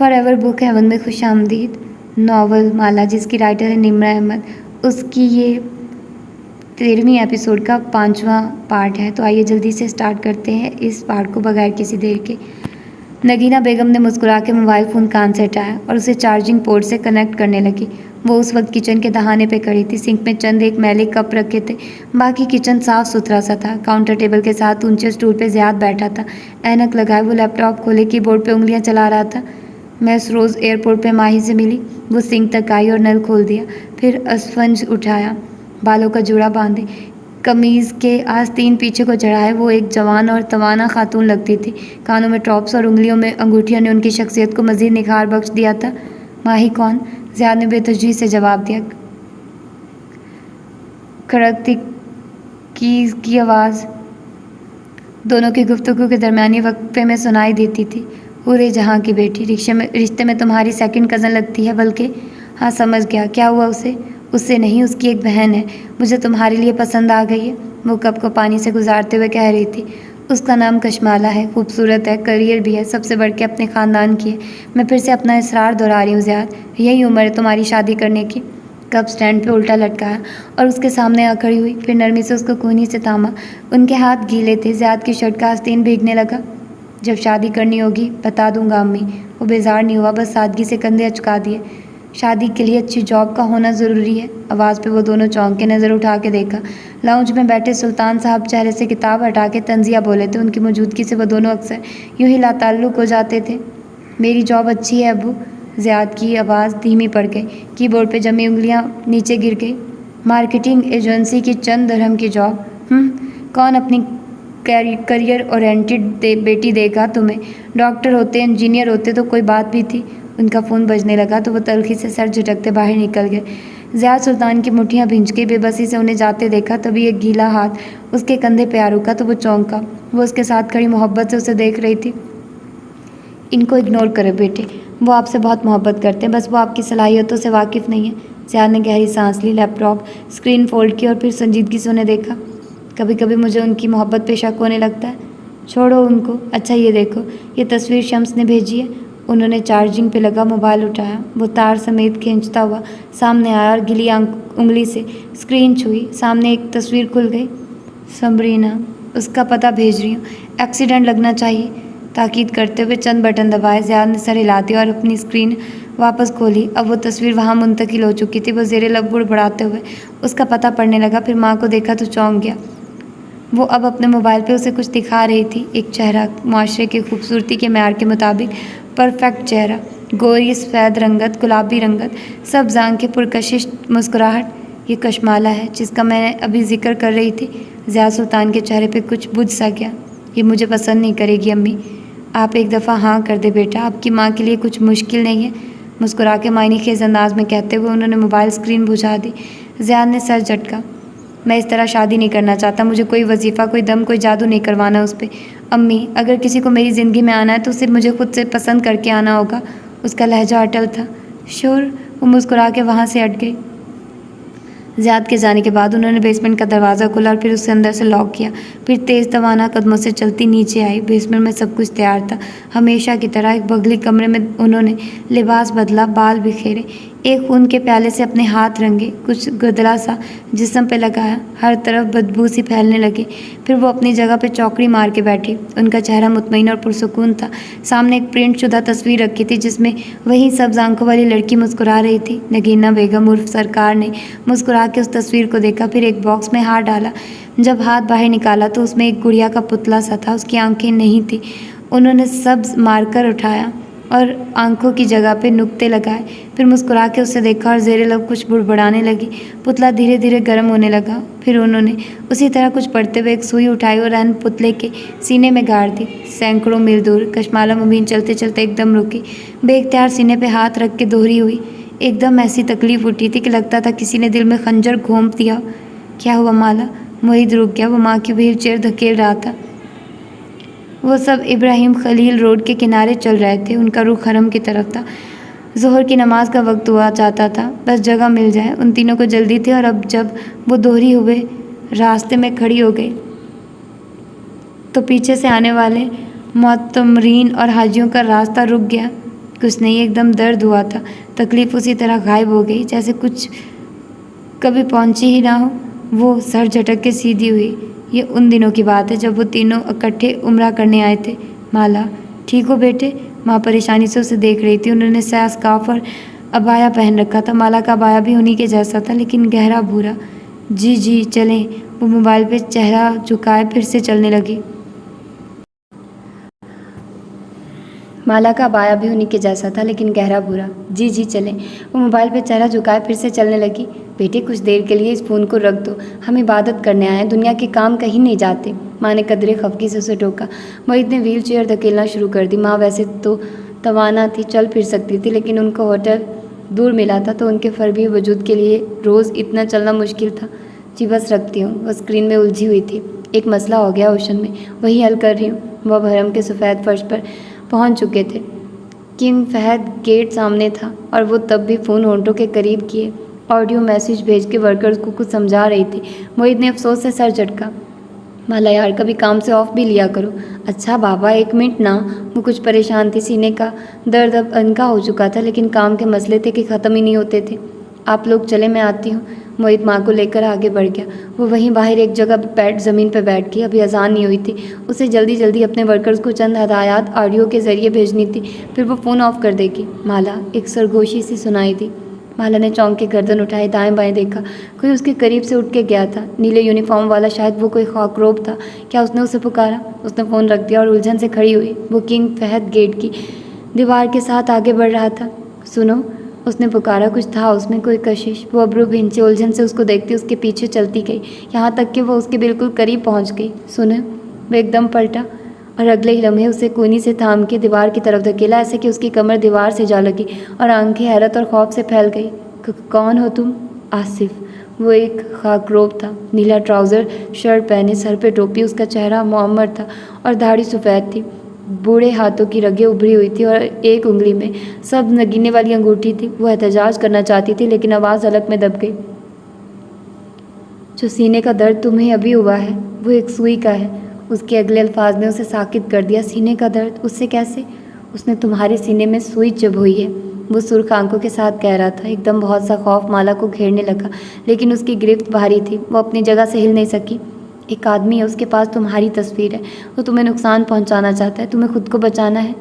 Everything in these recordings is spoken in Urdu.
فار ایور بک ہیون میں خوش آمدید ناول مالا، جس کی رائٹر ہے نمرہ احمد، اس کی یہ 13ویں ایپیسوڈ کا 5واں پارٹ ہے۔ تو آئیے جلدی سے سٹارٹ کرتے ہیں اس پارٹ کو بغیر کسی دیر کے۔ نگینہ بیگم نے مسکرا کے موبائل فون کان سے ہٹایا اور اسے چارجنگ پورٹ سے کنیکٹ کرنے لگی۔ وہ اس وقت کچن کے دہانے پہ کھڑی تھی۔ سنک میں چند ایک میلے کپ رکھے تھے، باقی کچن صاف ستھرا سا تھا۔ کاؤنٹر ٹیبل کے ساتھ اونچے اسٹول پہ زیاد بیٹھا تھا، اینک لگائے وہ لیپ ٹاپ کھولے کی بورڈ پہ انگلیاں چلا رہا تھا۔ میس روز ایئرپورٹ پہ ماہی سے ملی، وہ سنک تک آئی اور نل کھول دیا، پھر اسفنج اٹھایا، بالوں کا جوڑا باندھے، قمیض کے آستین پیچھے کو چڑھائے۔ وہ ایک جوان اور توانا خاتون لگتی تھی۔ کانوں میں ٹاپس اور انگلیوں میں انگوٹھیوں نے ان کی شخصیت کو مزید نکھار بخش دیا تھا۔ ماہی کون؟ زیاد نے بے تجویز سے جواب دیا۔ کھڑکتی کیز کی آواز دونوں کی گفتگو کے درمیانی وقفے میں سنائی دیتی تھی۔ پورے جہاں کی بیٹی، رشتے میں تمہاری سیکنڈ کزن لگتی ہے بلکہ۔ ہاں سمجھ گیا، کیا ہوا اسے؟ اس سے نہیں، اس کی ایک بہن ہے، مجھے تمہارے لیے پسند آ گئی ہے، وہ کپ کو پانی سے گزارتے ہوئے کہہ رہی تھی۔ اس کا نام کشمالہ ہے، خوبصورت ہے، کریئر بھی ہے، سب سے بڑھ کے اپنے خاندان کی ہے۔ میں پھر سے اپنا اصرار دہرا رہی ہوں زیاد، یہی عمر ہے تمہاری شادی کرنے کی۔ کپ سٹینڈ پہ الٹا لٹکایا اور اس کے سامنے آ کھڑی ہوئی، پھر نرمی سے اس کو کونی سے تھاما۔ ان کے ہاتھ گیلے تھے، زیاد کی شرٹ کا آستین بھیگنے لگا۔ جب شادی کرنی ہوگی بتا دوں گا امی۔ وہ بیزار نہیں ہوا، بس سادگی سے کندھے اچکا دیے۔ شادی کے لیے اچھی جاب کا ہونا ضروری ہے۔ آواز پہ وہ دونوں چونک کے نظر اٹھا کے دیکھا۔ لاؤنج میں بیٹھے سلطان صاحب چہرے سے کتاب ہٹا کے طنزیہ بولے تھے۔ ان کی موجودگی سے وہ دونوں اکثر یوں ہی لاتعلق ہو جاتے تھے۔ میری جاب اچھی ہے ابو۔ زیاد کی آواز دھیمی پڑ گئی، کی بورڈ پہ جمی انگلیاں نیچے گر گئی۔ مارکیٹنگ ایجنسی کی چند درہم کی جاب؟ کون اپنی کریئر اورینٹڈ بیٹی دے گا تمہیں؟ ڈاکٹر ہوتے، انجینئر ہوتے تو کوئی بات بھی تھی۔ ان کا فون بجنے لگا تو وہ تلخی سے سر جھٹکتے باہر نکل گئے۔ زیاد سلطان کی مٹھیاں بھنج گئی، بے بسی سے انہیں جاتے دیکھا۔ تبھی ایک گیلا ہاتھ اس کے کندھے پہ آ رکا تو وہ چونکا۔ وہ اس کے ساتھ کھڑی محبت سے اسے دیکھ رہی تھی۔ ان کو اگنور کرو بیٹے، وہ آپ سے بہت محبت کرتے ہیں، بس وہ آپ کی صلاحیتوں سے واقف نہیں ہیں۔ زیاد نے گہری سانس لی، لیپ ٹاپ اسکرین فولڈ کی اور پھر سنجیدگی سے انہیں دیکھا۔ کبھی کبھی مجھے ان کی محبت پہ شک ہونے لگتا ہے۔ چھوڑو ان کو۔ اچھا یہ دیکھو، یہ تصویر شمس نے بھیجی ہے۔ انہوں نے چارجنگ پہ لگا موبائل اٹھایا، وہ تار سمیت کھینچتا ہوا سامنے آیا اور گلی انگلی سے اسکرین چھوئی۔ سامنے ایک تصویر کھل گئی۔ سمرینہ، اس کا پتہ بھیج رہی ہوں، ایکسیڈنٹ لگنا چاہیے۔ تاکید کرتے ہوئے چند بٹن دبائے، زیاد نے سر ہلا دیا اور اپنی اسکرین واپس کھولی۔ اب وہ تصویر وہاں منتقل ہو چکی تھی۔ وہ زیر لب بڑبڑاتے ہوئے اس کا پتہ پڑھنے لگا، پھر ماں کو دیکھا تو چونک گیا۔ وہ اب اپنے موبائل پہ اسے کچھ دکھا رہی تھی، ایک چہرہ، معاشرے کی خوبصورتی کے معیار کے مطابق پرفیکٹ چہرہ، گوری سفید رنگت، گلابی رنگت، سبز آنکھیں، پرکشش مسکراہٹ۔ یہ کشمالہ ہے جس کا میں ابھی ذکر کر رہی تھی۔ زیاد سلطان کے چہرے پہ کچھ بجھ سا گیا۔ یہ مجھے پسند نہیں کرے گی امی۔ آپ ایک دفعہ ہاں کر دے بیٹا، آپ کی ماں کے لیے کچھ مشکل نہیں ہے، مسکرا کے معنی خیز انداز میں کہتے ہوئے انہوں نے موبائل اسکرین بجھا دی۔ زیاد نے سر جھٹکا۔ میں اس طرح شادی نہیں کرنا چاہتا، مجھے کوئی وظیفہ، کوئی دم، کوئی جادو نہیں کروانا اس پہ۔ امی، اگر کسی کو میری زندگی میں آنا ہے تو صرف مجھے خود سے پسند کر کے آنا ہوگا۔ اس کا لہجہ اٹل تھا۔ شور، وہ مسکرا کے وہاں سے ہٹ گئی۔ زیاد کے جانے کے بعد انہوں نے بیسمنٹ کا دروازہ کھولا اور پھر اسے اندر سے لاک کیا، پھر تیز توانا قدموں سے چلتی نیچے آئی۔ بیسمنٹ میں سب کچھ تیار تھا، ہمیشہ کی طرح۔ ایک بغلی کمرے میں انہوں نے لباس بدلا، بال بکھیرے، ایک خون کے پیالے سے اپنے ہاتھ رنگے، کچھ گدلا سا جسم پہ لگایا، ہر طرف بدبو سی پھیلنے لگی۔ پھر وہ اپنی جگہ پہ چوکڑی مار کے بیٹھی۔ ان کا چہرہ مطمئن اور پرسکون تھا۔ سامنے ایک پرنٹ شدہ تصویر رکھی تھی جس میں وہی سبز آنکھوں والی لڑکی مسکرا رہی تھی۔ نگینہ بیگم عرف سرکار نے مسکرا کے اس تصویر کو دیکھا، پھر ایک باکس میں ہاتھ ڈالا۔ جب ہاتھ باہر نکالا تو اس میں ایک گڑیا کا پتلا سا تھا، اس کی آنکھیں نہیں تھیں۔ انہوں نے سبز مارکر اٹھایا اور آنکھوں کی جگہ پہ نقطے لگائے، پھر مسکرا کے اسے دیکھا اور زیر لب کچھ بڑبڑانے لگی۔ پتلا دھیرے دھیرے گرم ہونے لگا، پھر انہوں نے اسی طرح کچھ پڑھتے ہوئے ایک سوئی اٹھائی اور عین پتلے کے سینے میں گاڑ دی۔ سینکڑوں میل دور کشمالہ مبین چلتے چلتے ایک دم رکی، بے اختیار سینے پہ ہاتھ رکھ کے دوہری ہوئی۔ ایک دم ایسی تکلیف اٹھی تھی کہ لگتا تھا کسی نے دل میں خنجر گھونپ دیا۔ کیا ہوا مالا؟ معید رک گیا، وہ ماں کی وہیل چیئر دھکیل رہا تھا۔ وہ سب ابراہیم خلیل روڈ کے کنارے چل رہے تھے، ان کا رخ حرم کی طرف تھا۔ ظہر کی نماز کا وقت ہوا جاتا تھا، بس جگہ مل جائے۔ ان تینوں کو جلدی تھی اور اب جب وہ دوہری ہوئے راستے میں کھڑی ہو گئی تو پیچھے سے آنے والے معتمرین اور حاجیوں کا راستہ رک گیا۔ کچھ نہیں، ایک دم درد ہوا تھا۔ تکلیف اسی طرح غائب ہو گئی جیسے کچھ کبھی پہنچی ہی نہ ہو۔ وہ سر جھٹک کے سیدھی ہوئی۔ یہ ان دنوں کی بات ہے جب وہ تینوں اکٹھے عمرہ کرنے آئے تھے۔ مالا، ٹھیک ہو بیٹے؟ ماں پریشانی سے اسے دیکھ رہی تھی۔ انہوں نے سیاہ اسکارف اور عبایا پہن رکھا تھا۔ مالا کا عبایا بھی انہی کے جیسا تھا لیکن گہرا بھورا۔ جی جی چلیں۔ وہ موبائل پہ چہرہ جھکائے پھر سے چلنے لگی۔ مالا کا عبایا بھی انہی کے جیسا تھا لیکن گہرا بھورا۔ جی جی چلیں۔ وہ موبائل پہ چہرہ جھکائے پھر سے چلنے لگی۔ بیٹے کچھ دیر کے لیے اس فون کو رکھ دو، ہم عبادت کرنے آئے ہیں، دنیا کے کام کہیں نہیں جاتے۔ ماں نے قدرے خفگی سے اسے ٹوکا۔ موہت نے ویل چیئر دھکیلنا شروع کر دی۔ ماں ویسے تو توانا تھی، چل پھر سکتی تھی، لیکن ان کو ہوٹل دور ملا تھا تو ان کے فربی وجود کے لیے روز اتنا چلنا مشکل تھا۔ جی بس رکھتی ہوں۔ وہ اسکرین میں الجھی ہوئی تھی۔ ایک مسئلہ ہو گیا اوشن میں، وہی حل کر رہی ہوں۔ وہ اب حرم کے سفید فرش پر پہنچ چکے تھے۔ کنگ فہد گیٹ سامنے تھا اور وہ تب بھی فون ہونٹوں کے قریب کیے آڈیو میسج بھیج کے ورکرز کو کچھ سمجھا رہی تھی۔ موہت نے افسوس سے سر جھٹکا۔ مالا یار کبھی کام سے آف بھی لیا کرو۔ اچھا بابا ایک منٹ نا۔ وہ کچھ پریشان تھی، سینے کا درد اب انکا ہو چکا تھا لیکن کام کے مسئلے تھے کہ ختم ہی نہیں ہوتے تھے۔ آپ لوگ چلیں میں آتی ہوں۔ موہت ماں کو لے کر آگے بڑھ گیا۔ وہ وہیں باہر ایک جگہ زمین پہ بیٹھ گئی۔ ابھی اذان نہیں ہوئی تھی۔ اسے جلدی جلدی اپنے ورکرز کو چند ہدایات آڈیو کے ذریعے بھیجنی تھی، پھر وہ فون آف کر دے گی۔ مالا، ایک سرگوشی سی سنائی دی۔ مالا نے چونک کے گردن اٹھائی، دائیں بائیں دیکھا۔ کوئی اس کے قریب سے اٹھ کے گیا تھا، نیلے یونیفارم والا، شاید وہ کوئی خاکروب تھا۔ کیا اس نے اسے پکارا؟ اس نے فون رکھ دیا اور الجھن سے کھڑی ہوئی۔ وہ کنگ فہد گیٹ کی دیوار کے ساتھ آگے بڑھ رہا تھا۔ سنو، اس نے پکارا۔ کچھ تھا اس میں، کوئی کشش۔ وہ ابرو بھینچے الجھن سے اس کو دیکھتی اس کے پیچھے چلتی گئی، یہاں تک کہ وہ اس کے بالکل قریب پہنچ گئی۔ سنو۔ وہ ایک دم پلٹا اور اگلے ہی لمحے اسے کونی سے تھام کے دیوار کی طرف دھکیلا، ایسے کہ اس کی کمر دیوار سے جا لگی اور آنکھیں حیرت اور خوف سے پھیل گئی۔ کون ہو تم؟ آصف۔ وہ ایک خاکروب تھا، نیلا ٹراؤزر شرٹ پہنے، سر پہ ٹوپی، اس کا چہرہ معمر تھا اور داڑھی سفید تھی۔ بوڑھے ہاتھوں کی رگیں ابھری ہوئی تھی اور ایک انگلی میں سبز نگینے والی انگوٹھی تھی۔ وہ احتجاج کرنا چاہتی تھی لیکن آواز حلق میں دب گئی۔ جو سینے کا درد تمہیں ابھی ہوا ہے وہ ایک سوئی کا ہے۔ اس کے اگلے الفاظ نے اسے ساکت کر دیا۔ سینے کا درد؟ اس سے کیسے؟ اس نے تمہارے سینے میں سوئی چبھوئی ہے، وہ سرخ آنکھوں کے ساتھ کہہ رہا تھا۔ ایک دم بہت سا خوف مالا کو گھیرنے لگا لیکن اس کی گرفت بھاری تھی، وہ اپنی جگہ سے ہل نہیں سکی۔ ایک آدمی ہے، اس کے پاس تمہاری تصویر ہے، وہ تمہیں نقصان پہنچانا چاہتا ہے، تمہیں خود کو بچانا ہے۔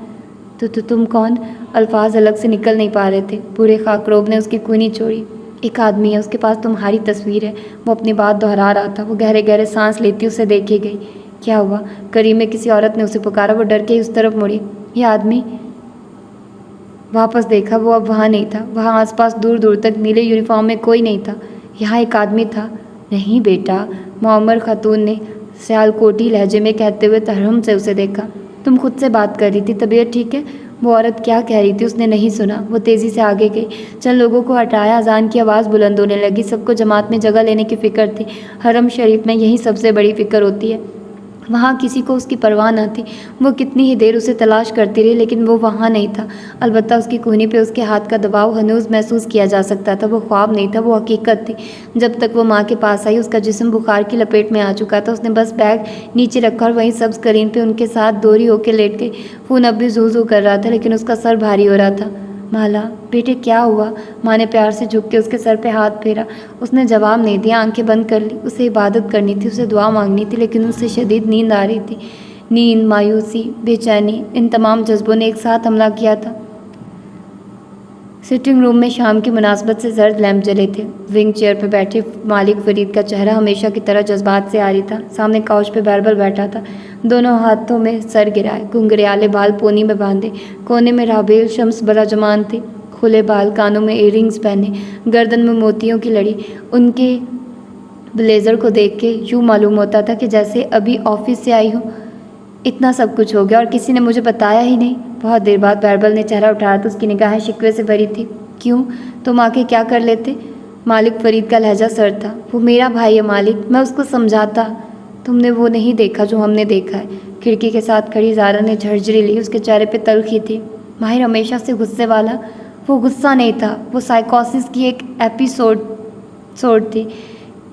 تو تم کون؟ الفاظ حلق سے نکل نہیں پا رہے تھے۔ بوڑھے خاکروب نے اس کی کونی چھوڑی۔ ایک آدمی ہے، اس کے پاس تمہاری تصویر ہے، وہ اپنی بات دہرا رہا تھا۔ وہ گہرے گہرے سانس لیتی اسے دیکھے گئی۔ کیا ہوا؟ قریب میں کسی عورت نے اسے پکارا۔ وہ ڈر کے ہی اس طرف مڑی۔ یہ آدمی؟ واپس دیکھا، وہ اب وہاں نہیں تھا۔ وہاں آس پاس دور دور تک نیلے یونیفارم میں کوئی نہیں تھا۔ یہاں ایک آدمی تھا۔ نہیں بیٹا، معمر خاتون نے سیالکوٹی لہجے میں کہتے ہوئے تحرم سے اسے دیکھا۔ تم خود سے بات کر رہی تھی، طبیعت ٹھیک ہے؟ وہ عورت کیا کہہ رہی تھی اس نے نہیں سنا۔ وہ تیزی سے آگے گئی، چند لوگوں کو ہٹایا، اذان کی آواز بلند ہونے لگی۔ سب کو جماعت میں جگہ لینے کی فکر تھی۔ حرم شریف میں یہی سب سے بڑی فکر ہوتی ہے۔ وہاں کسی کو اس کی پرواہ نہ تھی۔ وہ کتنی ہی دیر اسے تلاش کرتی رہی لیکن وہ وہاں نہیں تھا۔ البتہ اس کی کونی پہ اس کے ہاتھ کا دباؤ ہنوز محسوس کیا جا سکتا تھا۔ وہ خواب نہیں تھا، وہ حقیقت تھی۔ جب تک وہ ماں کے پاس آئی اس کا جسم بخار کی لپیٹ میں آ چکا تھا۔ اس نے بس بیگ نیچے رکھا اور وہیں سبز کرین پہ ان کے ساتھ دوری ہو کے لیٹ گئی۔ خون اب بھی زو زو کر رہا تھا لیکن اس کا سر بھاری ہو رہا تھا۔ مالا بیٹے کیا ہوا؟ ماں نے پیار سے جھک کے اس کے سر پہ ہاتھ پھیرا۔ اس نے جواب نہیں دیا، آنکھیں بند کر لی۔ اسے عبادت کرنی تھی، اسے دعا مانگنی تھی لیکن اسے شدید نیند آ رہی تھی۔ نیند، مایوسی، بے چینی، ان تمام جذبوں نے ایک ساتھ حملہ کیا تھا۔ سٹنگ روم میں شام کی مناسبت سے زرد لیمپ جلے تھے۔ ونگ چیئر پہ بیٹھے مالک فرید کا چہرہ ہمیشہ کی طرح جذبات سے عاری تھا۔ سامنے کاؤچ پہ بیربل بیٹھا تھا، دونوں ہاتھوں میں سر گرائے، گھنگریالے بال پونی میں باندھے۔ کونے میں رابیل شمس براجمان تھی، کھلے بال، کانوں میں ایئر رنگز پہنے، گردن میں موتیوں کی لڑی۔ ان کے بلیزر کو دیکھ کے یوں معلوم ہوتا تھا کہ جیسے ابھی آفس سے آئی ہوں۔ اتنا سب کچھ ہو گیا اور کسی نے مجھے بتایا ہی نہیں۔ بہت دیر بعد بیربل نے چہرہ اٹھایا تو اس کی نگاہیں شکوے سے بھری تھی۔ کیوں؟ تم آ کے کیا کر لیتے؟ مالک فرید کا لہجہ سرد تھا۔ وہ میرا بھائی ہے مالک، میں اس کو سمجھاتا۔ تم نے وہ نہیں دیکھا جو ہم نے دیکھا ہے۔ کھڑکی کے ساتھ کھڑی زارا نے جھرجھری لی، اس کے چہرے پہ تلخی تھی۔ ماہر ہمیشہ سے غصے والا۔ وہ غصہ نہیں تھا، وہ سائیکوسس کی ایک ایپیسوڈ تھی،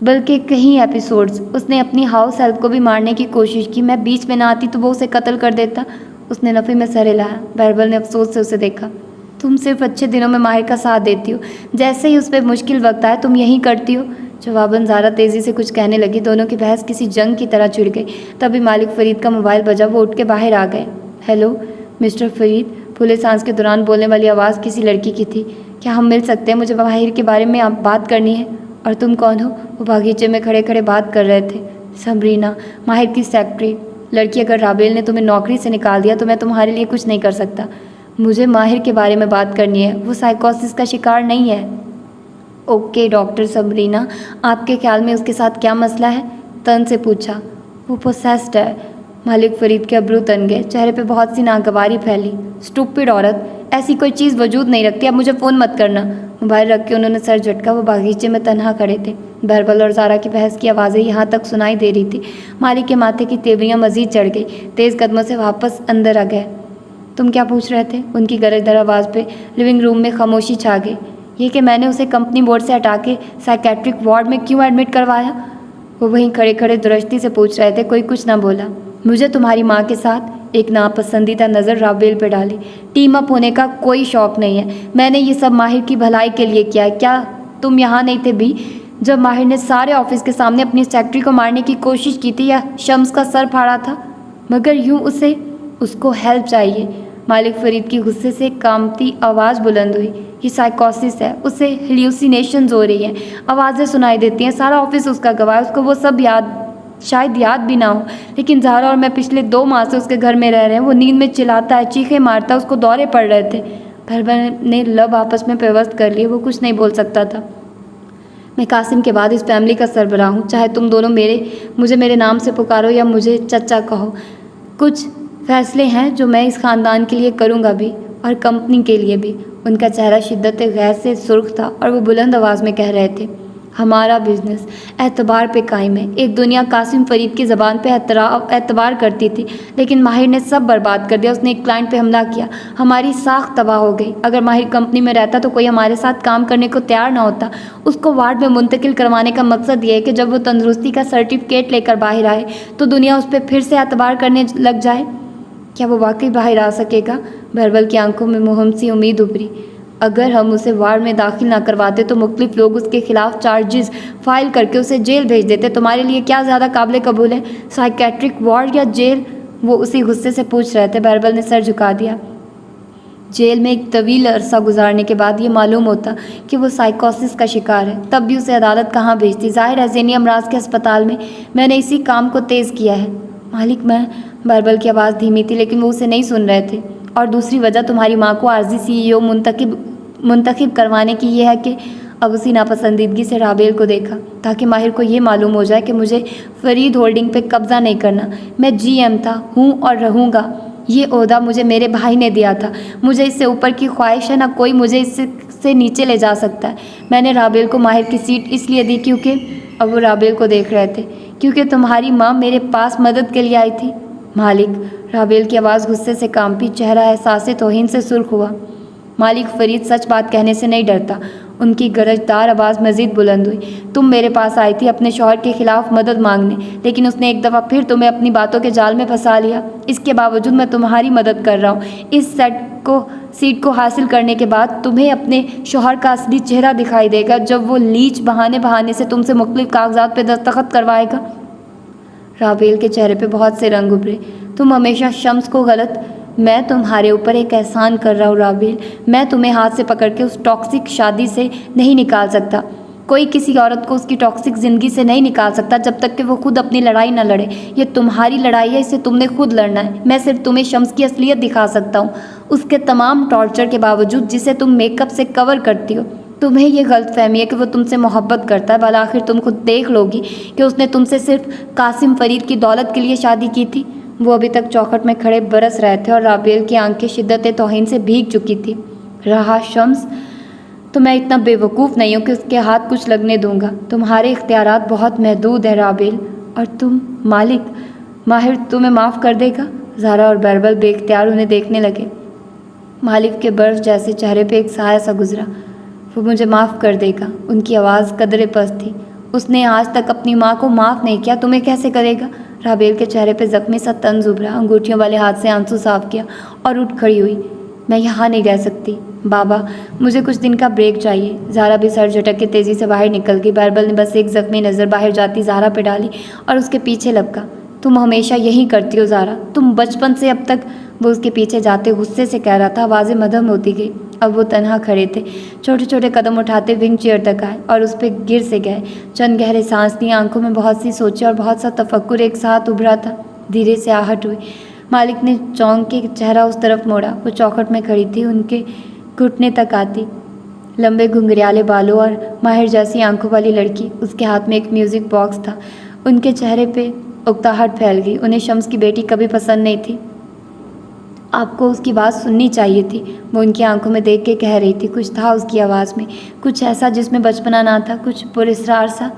بلکہ کئی ایپیسوڈز۔ اس نے اپنی ہاؤس ہیلپ کو بھی مارنے کی کوشش کی، میں بیچ میں نہ آتی تو وہ اسے قتل کر دیتا۔ اس نے نفی میں سر ہلایا۔ بیربل نے افسوس سے اسے دیکھا۔ تم صرف اچھے دنوں میں ماہر کا ساتھ دیتی ہو، جیسے ہی اس پہ مشکل وقت آئے تم یہی کرتی ہو۔ جواباً زارا تیزی سے کچھ کہنے لگی۔ دونوں کی بحث کسی جنگ کی طرح چھڑ گئی۔ تبھی مالک فرید کا موبائل بجا۔ وہ اٹھ کے باہر آ گئے۔ ہیلو مسٹر فرید، پھولے سانس کے دوران بولنے والی آواز کسی لڑکی کی تھی۔ کیا ہم مل سکتے ہیں؟ مجھے ماہر کے بارے میں بات کرنی ہے۔ اور تم کون ہو؟ وہ باغیچے میں کھڑے کھڑے بات کر رہے تھے۔ سمرینا، ماہر کی سیکرٹری۔ لڑکی، اگر رابیل نے تمہیں نوکری سے نکال دیا تو میں تمہارے لیے کچھ نہیں کر سکتا۔ مجھے ماہر کے بارے میں بات کرنی ہے۔ وہ سائیکوسس کا شکار نہیں ہے۔ اوکے ڈاکٹر سمرینا، آپ کے خیال میں اس کے ساتھ کیا مسئلہ ہے؟ تن سے پوچھا۔ وہ پوسیسڈ ہے۔ مالک فرید کے ابرو تن گئے، چہرے پہ بہت سی ناگواری پھیلی۔ اسٹوپڈ عورت، ایسی کوئی چیز وجود نہیں رکھتی۔ اب مجھے فون مت کرنا۔ موبائل رکھ کے انہوں نے سر جھٹکا۔ وہ باغیچے میں تنہا کھڑے تھے۔ بہربل اور زارا کی بحث کی آوازیں یہاں تک سنائی دے رہی تھی۔ مالک کے ماتھے کی تیوریاں مزید چڑھ گئی۔ تیز قدموں سے واپس اندر آ گئے۔ تم کیا پوچھ رہے تھے؟ ان کی گرج در آواز پہ لیونگ روم میں خاموشی چھا گئی۔ یہ کہ میں نے اسے کمپنی بورڈ سے ہٹا کے سائیکیٹرک وارڈ میں کیوں ایڈمٹ کروایا؟ وہ وہیں کھڑے کھڑے درستی سے پوچھ رہے تھے۔ کوئی کچھ نہ بولا۔ مجھے تمہاری ماں کے ساتھ ایک ناپسندیدہ نظر رابیل پہ ڈالی۔ ٹیم اپ ہونے کا کوئی شوق نہیں ہے۔ میں نے یہ سب ماہر کی بھلائی کے لیے کیا ہے۔ کیا تم یہاں نہیں تھے بھی جب ماہر نے سارے آفس کے سامنے اپنی سیکرٹری کو مارنے کی کوشش کی تھی یا شمس کا سر پھاڑا تھا؟ مگر یوں اس کو ہیلپ چاہیے۔ مالک فرید کی غصے سے کامتی آواز بلند ہوئی۔ یہ سائیکوسس ہے، اسے ہلیوسینیشنز ہو رہی ہیں، آوازیں سنائی دیتی ہیں، سارا آفس اس کا گواہ ہے، اس کو وہ سب شاید یاد بھی نہ ہو۔ لیکن زہرا اور میں پچھلے 2 ماہ سے اس کے گھر میں رہ رہے ہیں۔ وہ نیند میں چلاتا ہے، چیخیں مارتا ہے، اس کو دورے پڑ رہے تھے۔ بہربل نے لب آپس میں پیوست کر لیے۔ وہ کچھ نہیں بول سکتا تھا۔ میں قاسم کے بعد اس فیملی کا سربراہ ہوں، چاہے تم دونوں مجھے میرے نام سے پکارو یا مجھے چچا کہو۔ کچھ فیصلے ہیں جو میں اس خاندان کے لیے کروں گا بھی، اور کمپنی کے لیے بھی۔ ان کا چہرہ شدت غیظ سے سرخ تھا اور وہ بلند آواز میں کہہ رہے تھے، ہمارا بزنس اعتبار پہ قائم ہے۔ ایک دنیا قاسم فرید کی زبان پہ اعتبار کرتی تھی، لیکن ماہر نے سب برباد کر دیا۔ اس نے ایک کلائنٹ پہ حملہ کیا، ہماری ساکھ تباہ ہو گئی۔ اگر ماہر کمپنی میں رہتا تو کوئی ہمارے ساتھ کام کرنے کو تیار نہ ہوتا۔ اس کو وارڈ میں منتقل کروانے کا مقصد یہ ہے کہ جب وہ تندرستی کا سرٹیفکیٹ لے کر باہر آئے تو دنیا اس پہ پھر سے اعتبار کرنے لگ جائے۔ کیا وہ واقعی باہر آ سکے گا؟ بہربل کی آنکھوں میں مہم سی امید ابھری۔ اگر ہم اسے وارڈ میں داخل نہ کرواتے تو مختلف لوگ اس کے خلاف چارجز فائل کر کے اسے جیل بھیج دیتے۔ تمہارے لیے کیا زیادہ قابل قبول ہے، سائیکیٹرک وارڈ یا جیل؟ وہ اسی غصے سے پوچھ رہے تھے۔ بہربل نے سر جھکا دیا۔ جیل میں ایک طویل عرصہ گزارنے کے بعد یہ معلوم ہوتا کہ وہ سائیکوسس کا شکار ہے، تب بھی اسے عدالت کہاں بھیجتی؟ ظاہر ہے ذہنی امراض کے ہسپتال میں۔ میں نے اسی کام کو تیز کیا ہے۔ مالک، میں بہربل کی آواز دھیمی تھی لیکن وہ اسے نہیں سن رہے تھے۔ اور دوسری وجہ تمہاری ماں کو عارضی CEO منتخب کروانے کی یہ ہے کہ اب اسی ناپسندیدگی سے رابیل کو دیکھا تاکہ ماہر کو یہ معلوم ہو جائے کہ مجھے فرید ہولڈنگ پہ قبضہ نہیں کرنا۔ میں GM تھا، ہوں اور رہوں گا۔ یہ عہدہ مجھے میرے بھائی نے دیا تھا۔ مجھے اس سے اوپر کی خواہش ہے، نہ کوئی مجھے اس سے نیچے لے جا سکتا ہے۔ میں نے رابیل کو ماہر کی سیٹ اس لیے دی کیونکہ اب وہ رابیل کو دیکھ رہے تھے، کیونکہ تمہاری ماں میرے پاس مدد کے لیے آئی تھی۔ مالک، رابیل کی آواز غصے سے کانپی، چہرہ احساس توہین سے سرخ ہوا۔ مالک فرید سچ بات کہنے سے نہیں ڈرتا۔ ان کی گرجدار آواز مزید بلند ہوئی۔ تم میرے پاس آئی تھی اپنے شوہر کے خلاف مدد مانگنے، لیکن اس نے ایک دفعہ پھر تمہیں اپنی باتوں کے جال میں پھنسا لیا۔ اس کے باوجود میں تمہاری مدد کر رہا ہوں۔ اس سیٹ کو حاصل کرنے کے بعد تمہیں اپنے شوہر کا اصلی چہرہ دکھائی دے گا جب وہ لیچ بہانے سے تم سے مختلف کاغذات پہ دستخط کروائے گا۔ رابیل کے چہرے پہ بہت سے رنگ ابھرے۔ تم ہمیشہ شمس کو غلط۔ میں تمہارے اوپر ایک احسان کر رہا ہوں رابیل۔ میں تمہیں ہاتھ سے پکڑ کے اس ٹاکسک شادی سے نہیں نکال سکتا۔ کوئی کسی عورت کو اس کی ٹاکسک زندگی سے نہیں نکال سکتا جب تک کہ وہ خود اپنی لڑائی نہ لڑے۔ یہ تمہاری لڑائی ہے، اسے تم نے خود لڑنا ہے۔ میں صرف تمہیں شمس کی اصلیت دکھا سکتا ہوں، اس کے تمام ٹارچر کے باوجود جسے تم میک اپ سے کور کرتی ہو۔ تمہیں یہ غلط فہمی ہے کہ وہ تم سے محبت کرتا ہے، بالآخر تم خود دیکھ لو گی کہ اس نے تم سے صرف قاسم فرید کی دولت کے لیے شادی کی تھی۔ وہ ابھی تک چوکھٹ میں کھڑے برس رہے تھے اور رابیل کی آنکھیں شدت توہین سے بھیگ چکی تھی۔ رہا شمس، تو میں اتنا بے وقوف نہیں ہوں کہ اس کے ہاتھ کچھ لگنے دوں گا۔ تمہارے اختیارات بہت محدود ہیں رابیل۔ اور تم مالک، ماہر تمہیں معاف کر دے گا؟ زہرا اور بہربل بے اختیار انہیں دیکھنے لگے۔ مالک کے برف جیسے چہرے پہ ایک سایہ سا گزرا۔ وہ مجھے معاف کر دے گا۔ ان کی آواز قدرے پست تھی۔ اس نے آج تک اپنی ماں کو معاف نہیں کیا، تمہیں کیسے کرے گا؟ رابیل کے چہرے پہ زخمی سا طنز ابھرا، انگوٹھیوں والے ہاتھ سے آنسو صاف کیا اور اٹھ کھڑی ہوئی۔ میں یہاں نہیں رہ سکتی بابا، مجھے کچھ دن کا بریک چاہیے۔ زہرا بھی سر جھٹک کے تیزی سے باہر نکل گئی۔ بہربل نے بس ایک زخمی نظر باہر جاتی زہرا پہ ڈالی اور اس کے پیچھے لپکا۔ تم ہمیشہ یہی کرتی ہو زہرا، تم بچپن سے اب تک۔ وہ اس کے پیچھے جاتے غصے سے کہہ رہا تھا، آوازیں مدھم ہوتی گئی۔ اب وہ تنہا کھڑے تھے، چھوٹے چھوٹے قدم اٹھاتے ونگ چیئر تک آئے اور اس پہ گر سے گئے۔ چند گہرے سانس لیے، آنکھوں میں بہت سی سوچیں اور بہت سا تفکر ایک ساتھ ابھرا تھا۔ دھیرے سے آہٹ ہوئی۔ مالک نے چونک کے چہرہ اس طرف موڑا۔ وہ چوکھٹ میں کھڑی تھی، ان کے گھٹنے تک آتی، لمبے گھنگریالے بالوں اور ماہر جیسی آنکھوں والی لڑکی۔ اس کے ہاتھ میں ایک میوزک باکس تھا۔ ان کے چہرے پہ اکتاہٹ پھیل گئی۔ انہیں شمس کی بیٹی کبھی پسند نہیں تھی، آپ کو اس کی بات سننی چاہیے تھی، وہ ان کی آنکھوں میں دیکھ کے کہہ رہی تھی۔ کچھ تھا اس کی آواز میں، کچھ ایسا جس میں بچپنا نہ تھا، کچھ پراسرار سا۔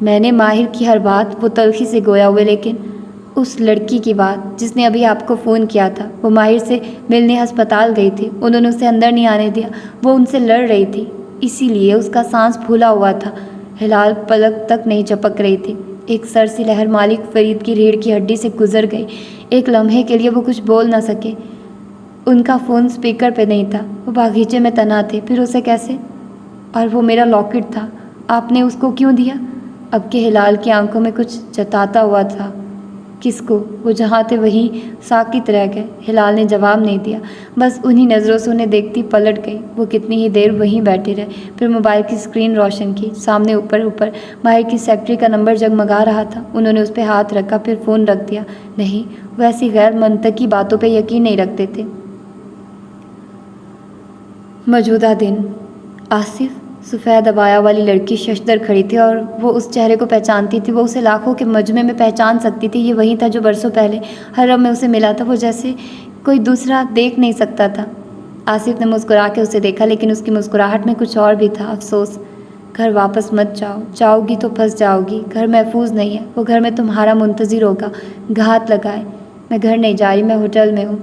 میں نے ماہر کی ہر بات، وہ تلخی سے گویا ہوئے، لیکن اس لڑکی کی بات جس نے ابھی آپ کو فون کیا تھا، وہ ماہر سے ملنے ہسپتال گئی تھی، انہوں نے اسے اندر نہیں آنے دیا، وہ ان سے لڑ رہی تھی، اسی لیے اس کا سانس پھولا ہوا تھا، ہلال پلک تک نہیں جھپک رہی تھی۔ ایک سر سی لہر مالک فرید کی ریڑھ کی ہڈی سے گزر گئی۔ ایک لمحے کے لیے وہ کچھ بول نہ سکے۔ ان کا فون سپیکر پہ نہیں تھا، وہ باغیچے میں تنہا تھے، پھر اسے کیسے؟ اور وہ میرا لاکٹ تھا، آپ نے اس کو کیوں دیا؟ اب کے ہلال کی آنکھوں میں کچھ جتاتا ہوا تھا۔ کس کو؟ وہ جہاں تھے وہیں ساکت رہ گئے۔ ہلال نے جواب نہیں دیا، بس انہی نظروں سے انہیں دیکھتی پلٹ گئی۔ وہ کتنی ہی دیر وہیں بیٹھے رہے، پھر موبائل کی اسکرین روشن کی۔ سامنے اوپر ماہر کی سیکٹری کا نمبر جگمگا رہا تھا۔ انہوں نے اس پہ ہاتھ رکھا، پھر فون رکھ دیا۔ نہیں، وہ ایسی غیر منطقی باتوں پہ یقین نہیں رکھتے تھے۔ موجودہ دن۔ آصف، سفید عبایا والی لڑکی ششدر کھڑی تھی اور وہ اس چہرے کو پہچانتی تھی۔ وہ اسے لاکھوں کے مجمع میں پہچان سکتی تھی۔ یہ وہی تھا جو برسوں پہلے حرم میں اسے ملا تھا۔ وہ جیسے کوئی دوسرا دیکھ نہیں سکتا تھا۔ آصف نے مسکرا کے اسے دیکھا، لیکن اس کی مسکراہٹ میں کچھ اور بھی تھا، افسوس۔ گھر واپس مت جاؤ، جاؤ گی تو پھنس جاؤ گی، گھر محفوظ نہیں ہے، وہ گھر میں تمہارا منتظر ہوگا۔ گھات لگائے۔ میں گھر نہیں جا رہی، میں ہوٹل میں ہوں۔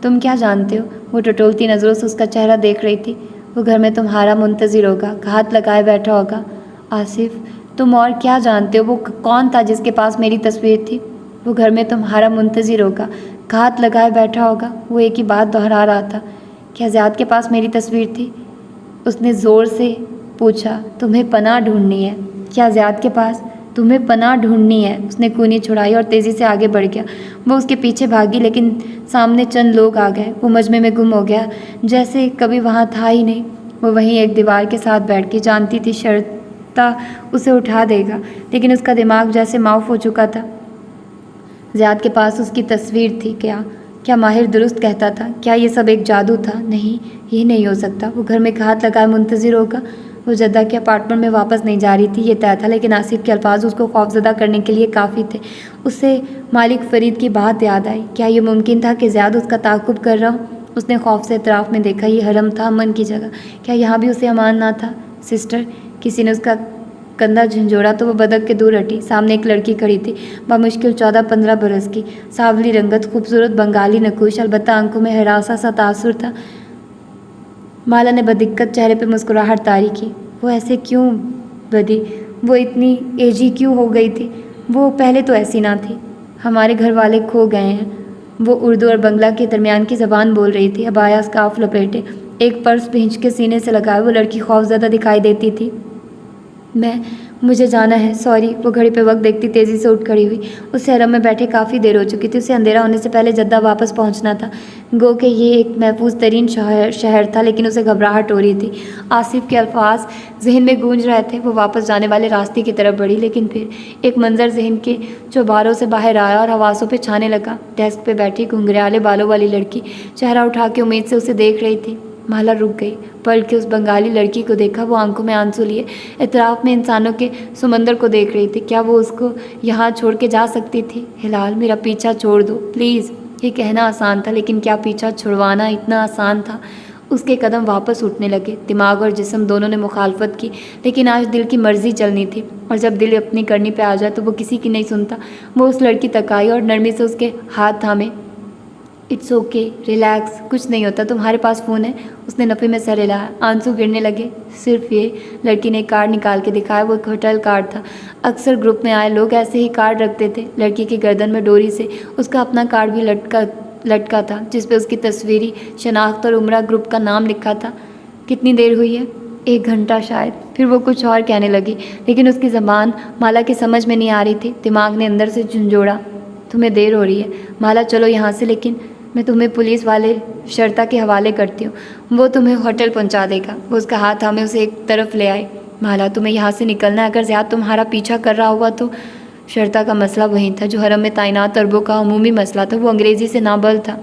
تم کیا جانتے ہو؟ وہ ٹٹولتی نظروں سے اس کا چہرہ دیکھ رہی تھی۔ وہ گھر میں تمہارا منتظر ہوگا، گھات لگائے بیٹھا ہوگا۔ آصف، تم اور کیا جانتے ہو؟ وہ کون تھا جس کے پاس میری تصویر تھی؟ وہ گھر میں تمہارا منتظر ہوگا، گھات لگائے بیٹھا ہوگا۔ وہ ایک ہی بات دہرا رہا تھا۔ کیا زیاد کے پاس میری تصویر تھی؟ اس نے زور سے پوچھا۔ تمہیں پناہ ڈھونڈنی ہے؟ کیا زیاد کے پاس؟ تمہیں پناہ ڈھونڈنی ہے۔ اس نے کونی چھڑائی اور تیزی سے آگے بڑھ گیا۔ وہ اس کے پیچھے بھاگی، لیکن سامنے چند لوگ آ گئے۔ وہ مجمع میں گم ہو گیا، جیسے کبھی وہاں تھا ہی نہیں۔ وہ وہیں ایک دیوار کے ساتھ بیٹھ کے جانتی تھی شرطا اسے اٹھا دے گا، لیکن اس کا دماغ جیسے معاف ہو چکا تھا۔ زیاد کے پاس اس کی تصویر تھی۔ کیا ماہر درست کہتا تھا؟ کیا یہ سب ایک جادو تھا؟ نہیں، یہ نہیں ہو سکتا۔ وہ گھر میں گھات لگائے منتظر ہوگا۔ وہ جدہ کے اپارٹمنٹ میں واپس نہیں جا رہی تھی، یہ طے تھا، لیکن آصف کے الفاظ اس کو خوفزدہ کرنے کے لیے کافی تھے۔ اسے مالک فرید کی بات یاد آئی۔ کیا یہ ممکن تھا کہ زیاد اس کا تعاقب کر رہا ہو؟ اس نے خوف سے اطراف میں دیکھا۔ یہ حرم تھا، امن کی جگہ، کیا یہاں بھی اسے امان نہ تھا؟ سسٹر، کسی نے اس کا کندھا جھنجھوڑا تو وہ بدک کے دور ہٹی۔ سامنے ایک لڑکی کھڑی تھی، بمشکل 14-15 برس کی، سانولی رنگت، خوبصورت بنگالی نقوش، البتہ آنکھوں میں ہراساں سا تاثر تھا۔ مالا نے بدقت چہرے پہ مسکراہٹ طاری کی۔ وہ ایسے کیوں بدی؟ وہ اتنی ایجی کیوں ہو گئی تھی؟ وہ پہلے تو ایسی نہ تھی۔ ہمارے گھر والے کھو گئے ہیں۔ وہ اردو اور بنگلہ کے درمیان کی زبان بول رہی تھی، عبایا اسکارف لپیٹے، ایک پرس بھینچ کے سینے سے لگائے۔ وہ لڑکی خوفزدہ دکھائی دیتی تھی۔ مجھے جانا ہے، سوری۔ وہ گھڑی پہ وقت دیکھتی تیزی سے اٹھ کھڑی ہوئی۔ اسے حرم میں بیٹھے کافی دیر ہو چکی تھی، اسے اندھیرا ہونے سے پہلے جدہ واپس پہنچنا تھا۔ گو کہ یہ ایک محفوظ ترین شہر تھا، لیکن اسے گھبراہٹ ہو رہی تھی۔ آصف کے الفاظ ذہن میں گونج رہے تھے۔ وہ واپس جانے والے راستے کی طرف بڑھی، لیکن پھر ایک منظر ذہن کے چوباروں سے باہر آیا اور حواسوں پہ چھانے لگا۔ ڈیسک پہ بیٹھی گھنگریالے بالوں والی لڑکی چہرہ اٹھا کے امید سے اسے دیکھ رہی تھی۔ مالا رک گئی، پلٹ کے اس بنگالی لڑکی کو دیکھا۔ وہ آنکھوں میں آنسو لیے اطراف میں انسانوں کے سمندر کو دیکھ رہی تھی۔ کیا وہ اس کو یہاں چھوڑ کے جا سکتی تھی؟ ہلال، میرا پیچھا چھوڑ دو پلیز۔ یہ کہنا آسان تھا، لیکن کیا پیچھا چھڑوانا اتنا آسان تھا؟ اس کے قدم واپس اٹھنے لگے۔ دماغ اور جسم دونوں نے مخالفت کی، لیکن آج دل کی مرضی چلنی تھی، اور جب دل اپنی کرنی پہ آ جائے تو وہ کسی کی نہیں سنتا۔ وہ اس لڑکی تک آئی اور نرمی سے اس کے ہاتھ تھامے۔ اٹس اوکے، ریلیکس، کچھ نہیں ہوتا، تمہارے پاس فون ہے؟ اس نے نفی میں سر ہلایا۔ آنسو گرنے لگے۔ صرف یہ؟ لڑکی نے ایک کارڈ نکال کے دکھایا۔ وہ ایک ہوٹل کارڈ تھا، اکثر گروپ میں آئے لوگ ایسے ہی کارڈ رکھتے تھے۔ لڑکی کی گردن میں ڈوری سے اس کا اپنا کارڈ بھی لٹکا لٹکا تھا جس پہ اس کی تصویری شناخت اور عمرہ گروپ کا نام لکھا تھا۔ کتنی دیر ہوئی ہے؟ 1 گھنٹہ شاید۔ پھر وہ کچھ اور کہنے لگی لیکن اس کی زبان مالا کی سمجھ میں نہیں آ رہی تھی۔ دماغ نے اندر سے جھنجھوڑا، تمہیں دیر ہو رہی ہے مالا، چلو یہاں سے، لیکن میں تمہیں پولیس والے شرطا کے حوالے کرتی ہوں، وہ تمہیں ہوٹل پہنچا دے گا۔ وہ اس کا ہاتھ تھامے اسے ایک طرف لے آئے۔ مالا تمہیں یہاں سے نکلنا ہے، اگر زیاد تمہارا پیچھا کر رہا ہوا تو۔ شرطا کا مسئلہ وہی تھا جو حرم میں تعینات اربوں کا عمومی مسئلہ تھا، وہ انگریزی سے نابلد تھا۔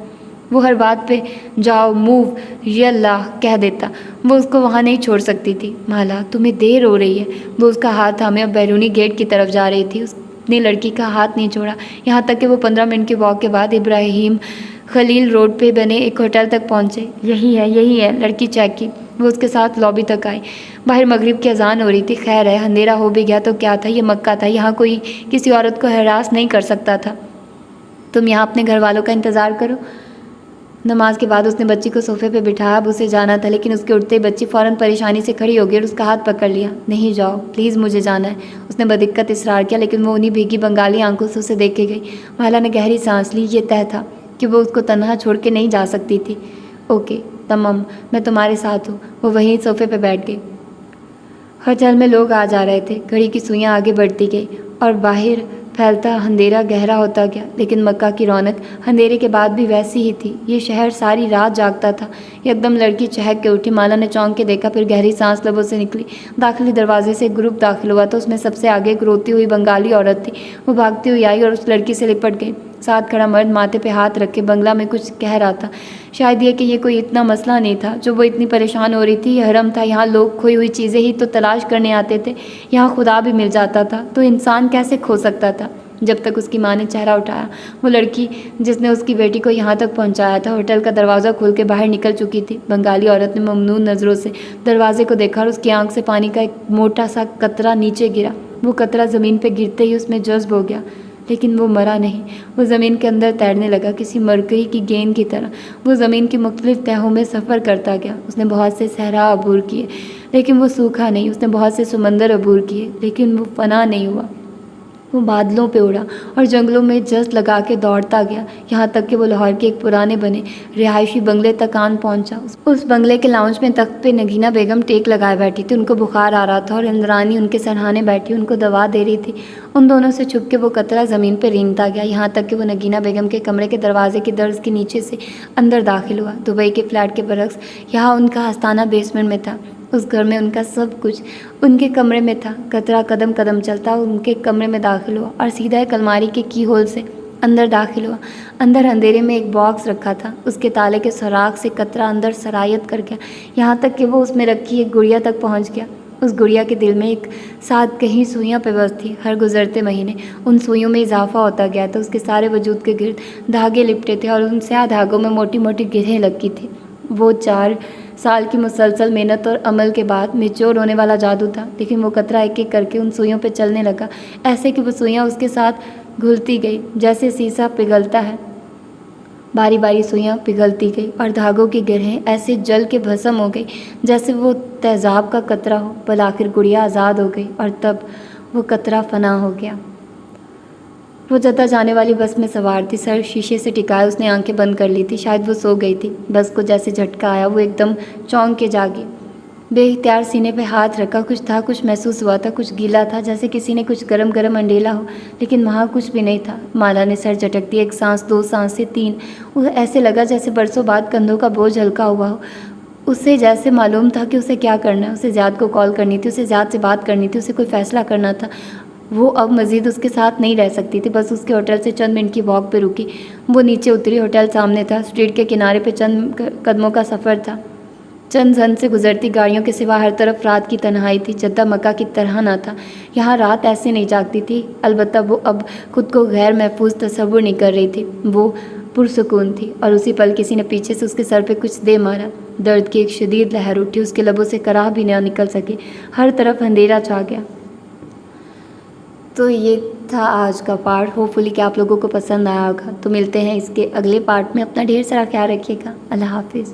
وہ ہر بات پہ جاؤ، موو، یاللہ کہہ دیتا۔ وہ اس کو وہاں نہیں چھوڑ سکتی تھی۔ مالا تمہیں دیر ہو رہی ہے۔ وہ اس کا ہاتھ تھامے اب بیرونی گیٹ کی طرف جا رہی تھی۔ اس نے لڑکی کا ہاتھ نہیں چھوڑا یہاں تک کہ وہ 15 منٹ کے واک کے بعد ابراہیم خلیل روڈ پہ بنے ایک ہوٹل تک پہنچے۔ یہی ہے، لڑکی چیک کی۔ وہ اس کے ساتھ لابی تک آئی۔ باہر مغرب کی اذان ہو رہی تھی۔ خیر ہے، اندھیرا ہو بھی گیا تو کیا تھا، یہ مکہ تھا، یہاں کوئی کسی عورت کو ہراس نہیں کر سکتا تھا۔ تم یہاں اپنے گھر والوں کا انتظار کرو۔ نماز کے بعد اس نے بچی کو صوفے پہ بٹھایا۔ اب اسے جانا تھا لیکن اس کے اٹھتے ہی بچی فوراً پریشانی سے کھڑی ہو گئی اور اس کا ہاتھ پکڑ لیا۔ نہیں جاؤ پلیز، مجھے جانا ہے۔ اس نے بدقت اصرار کیا لیکن وہ انہی بھیگی بنگالی آنکھوں سے اسے دیکھے گئی۔ مالا نے گہری سانس لی۔ یہ طے تھا کہ وہ اس کو تنہا چھوڑ کے نہیں جا سکتی تھی۔ اوکے تمام، میں تمہارے ساتھ ہوں۔ وہ وہیں صوفے پہ بیٹھ گئی۔ ہوٹل میں لوگ آ جا رہے تھے۔ گھڑی کی سوئیاں آگے بڑھتی گئی اور باہر پھیلتا اندھیرا گہرا ہوتا گیا، لیکن مکہ کی رونق اندھیرے کے بعد بھی ویسی ہی تھی۔ یہ شہر ساری رات جاگتا تھا۔ یکدم لڑکی چہک کے اٹھی۔ مالا نے چونک کے دیکھا، پھر گہری سانس لبوں سے نکلی۔ داخلی دروازے سے ایک گروپ داخل ہوا تو اس میں سب سے آگے ایک روتی ہوئی بنگالی عورت تھی۔ وہ بھاگتی ہوئی آئی اور اس لڑکی سے لپٹ گئی۔ ساتھ کھڑا مرد ماتھے پہ ہاتھ رکھے بنگلہ میں کچھ کہہ رہا تھا، شاید یہ کہ یہ کوئی اتنا مسئلہ نہیں تھا جو وہ اتنی پریشان ہو رہی تھی۔ یہ حرم تھا، یہاں لوگ کھوئی ہوئی چیزیں ہی تو تلاش کرنے آتے تھے، یہاں خدا بھی مل جاتا تھا تو انسان کیسے کھو سکتا تھا؟ جب تک اس کی ماں نے چہرہ اٹھایا، وہ لڑکی جس نے اس کی بیٹی کو یہاں تک پہنچایا تھا ہوٹل کا دروازہ کھول کے باہر نکل چکی تھی۔ بنگالی عورت نے ممنون نظروں سے دروازے کو دیکھا اور اس کی آنکھ سے پانی کا ایک موٹا سا قطرہ نیچے گرا۔ وہ قطرہ زمین پہ گرتے ہی اس میں جذب ہو گیا، لیکن وہ مرا نہیں۔ وہ زمین کے اندر تیرنے لگا کسی مرکری کی گیند کی طرح۔ وہ زمین کی مختلف تہوں میں سفر کرتا گیا۔ اس نے بہت سے صحرا عبور کیے لیکن وہ سوکھا نہیں۔ اس نے بہت سے سمندر عبور کیے لیکن وہ فنا نہیں ہوا۔ وہ بادلوں پہ اڑا اور جنگلوں میں جست لگا کے دوڑتا گیا، یہاں تک کہ وہ لاہور کے ایک پرانے بنے رہائشی بنگلے تک آن پہنچا۔ اس بنگلے کے لاؤنج میں تخت پہ نگینہ بیگم ٹیک لگائے بیٹھی تھی۔ ان کو بخار آ رہا تھا اور اندرانی ان کے سرہانے بیٹھی ان کو دوا دے رہی تھی۔ ان دونوں سے چھپ کے وہ قطرہ زمین پہ رینگتا گیا، یہاں تک کہ وہ نگینہ بیگم کے کمرے کے دروازے کی درز کے نیچے سے اندر داخل ہوا۔ دبئی کے فلیٹ کے برعکس یہاں ان کا آستانہ بیسمنٹ میں تھا۔ اس گھر میں ان کا سب کچھ ان کے کمرے میں تھا۔ قطرہ قدم قدم چلتا ان کے کمرے میں داخل ہوا اور سیدھا ایک الماری کے کی ہول سے اندر داخل ہوا۔ اندر اندھیرے میں ایک باکس رکھا تھا، اس کے تالے کے سوراخ سے قطرہ اندر سرایت کر گیا، یہاں تک کہ وہ اس میں رکھی ایک گڑیا تک پہنچ گیا۔ اس گڑیا کے دل میں ایک ساتھ کہیں سوئیاں پیوست تھی۔ ہر گزرتے مہینے ان سوئیوں میں اضافہ ہوتا گیا تھا۔ اس کے سارے وجود کے گرد دھاگے لپٹے تھے اور ان سیاہ دھاگوں میں موٹی موٹی گرہیں لگی تھیں۔ وہ 4 سال کی مسلسل محنت اور عمل کے بعد میچور ہونے والا جادو تھا، لیکن وہ قطرہ ایک ایک کر کے ان سوئیوں پہ چلنے لگا، ایسے کہ وہ سوئیاں اس کے ساتھ گھلتی گئی جیسے سیسا پگھلتا ہے۔ باری باری سوئیاں پگھلتی گئی اور دھاگوں کی گرہیں ایسے جل کے بھسم ہو گئی جیسے وہ تیزاب کا قطرہ ہو۔ بالآخر گڑیا آزاد ہو گئی اور تب وہ قطرہ فنا ہو گیا۔ وہ جدہ جانے والی بس میں سوار تھی، سر شیشے سے ٹکائے اس نے آنکھیں بند کر لی تھی، شاید وہ سو گئی تھی۔ بس کو جیسے جھٹکا آیا، وہ ایک دم چونک کے جاگی، بے اختیار سینے پہ ہاتھ رکھا۔ کچھ تھا، کچھ محسوس ہوا تھا، کچھ گیلا تھا جیسے کسی نے کچھ گرم گرم انڈیلا ہو، لیکن وہاں کچھ بھی نہیں تھا۔ مالا نے سر جھٹک دیا، 1 سانس 2 سانسیں 3، وہ ایسے لگا جیسے برسوں بعد کندھوں کا بوجھ ہلکا ہوا ہو۔ اسے جیسے معلوم تھا کہ اسے کیا کرنا ہے، اسے زیاد کو کال کرنی تھی، اسے زیاد سے بات کرنی تھی، اسے کوئی فیصلہ کرنا تھا۔ وہ اب مزید اس کے ساتھ نہیں رہ سکتی تھی۔ بس اس کے ہوٹل سے چند منٹ کی واک پہ رکی، وہ نیچے اتری۔ ہوٹل سامنے تھا، اسٹریٹ کے کنارے پہ چند قدموں کا سفر تھا۔ چند زن سے گزرتی گاڑیوں کے سوا ہر طرف رات کی تنہائی تھی۔ جدہ مکہ کی طرح نہ تھا، یہاں رات ایسے نہیں جاگتی تھی، البتہ وہ اب خود کو غیر محفوظ تصور نہیں کر رہی تھی، وہ پرسکون تھی۔ اور اسی پل کسی نے پیچھے سے اس کے سر پہ کچھ دے مارا، درد کی ایک شدید لہر اٹھی، اس کے لبوں سے کراہ بھی نہ نکل سکے، ہر طرف اندھیرا چھا گیا۔ تو یہ تھا آج کا پارٹ، ہوپ فلی کہ آپ لوگوں کو پسند آیا ہوگا۔ تو ملتے ہیں اس کے اگلے پارٹ میں، اپنا ڈھیر سارا خیال رکھیے گا، اللہ حافظ۔